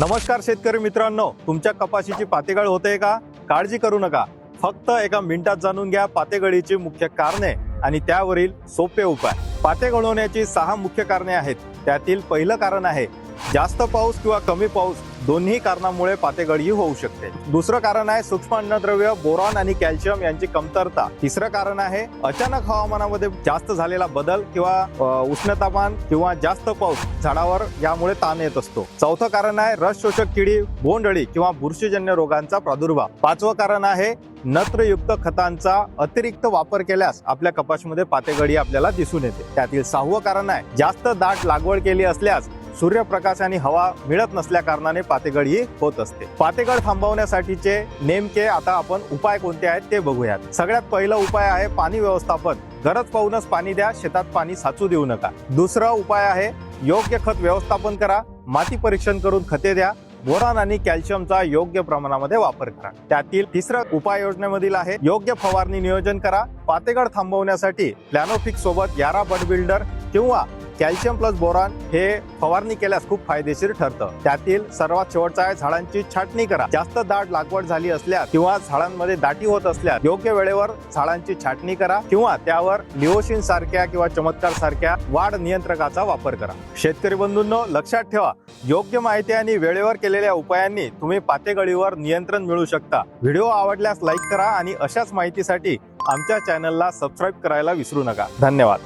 नमस्कार शेतकरी मित्रांनो, तुमच्या कपाशीची पातेगळ होते का? काळजी करू नका. फक्त एका मिनिटात जाणून घ्या पातेगळीची मुख्य कारणे आणि त्यावरील सोपे उपाय. पातेगळ होण्याची 6 मुख्य कारणे आहेत. त्यातील पहिलं कारण आहे जास्त पाऊस किंवा कमी पाऊस, दोन्ही कारणामुळे पातेगळी होऊ शकते. दुसरं कारण आहे सूक्ष्म अन्नद्रव्य बोरॉन आणि कॅल्शियम यांची कमतरता. तिसरं कारण आहे अचानक हवामानामध्ये जास्त झालेला बदल किंवा उष्णतामान किंवा जास्त पाऊस झाडावर, यामुळे ताण येत असतो. चौथं कारण आहे रस शोषक किडी, बोंडअळी किंवा बुरशीजन्य रोगांचा प्रादुर्भाव. पाचवं कारण आहे नत्रयुक्त खतांचा अतिरिक्त वापर केल्यास आपल्या कपाशीमध्ये पातेगळी आपल्याला दिसून येते. त्यातील 6वं कारण आहे जास्त दाट लागवड केली असल्यास सूर्यप्रकाश आणि हवा मिळत नसल्या कारणाने पातेगळी होत असते. पातेगळ थांबवण्यासाठीचे नेमके आता आपण उपाय कोणते आहेत ते बघूयात. सगळ्यात पहिला उपाय आहे पाणी व्यवस्थापन. गरज पाहूनच पाणी द्या, शेतात पाणी साचू देऊ नका. दुसरा उपाय आहे योग्य खत व्यवस्थापन करा, माती परीक्षण करून खते द्या, बोरॉन आणि कॅल्शियमचा योग्य प्रमाणामध्ये वापर करा. त्यातील तिसरा उपाययोजनेमधील आहे योग्य फवारणी नियोजन करा. पातेगळ थांबवण्यासाठी प्लॅनोफिक्स सोबत यारा बड बिल्डर किंवा कॅल्शियम प्लस बोरॉन हे फवारणी केल्यास खूप फायदेशीर ठरतं. त्यातील सर्वात शेवटचा आहे झाडांची छाटणी करा. जास्त दाट लागवड झाली असल्यास किंवा झाडांमध्ये दाटी होत असल्यास योग्य वेळेवर झाडांची छाटणी करा किंवा त्यावर लिओसिन सारख्या किंवा चमत्कार सारख्या वाढ नियंत्रकाचा वापर करा. शेतकरी बंधूंनो, लक्षात ठेवा, योग्य माहिती आणि वेळेवर केलेल्या उपायांनी तुम्ही पातेगळीवर नियंत्रण मिळवू शकता. व्हिडिओ आवडल्यास लाईक करा आणि अशाच माहितीसाठी आमच्या चॅनलला सबस्क्राईब करायला विसरू नका. धन्यवाद.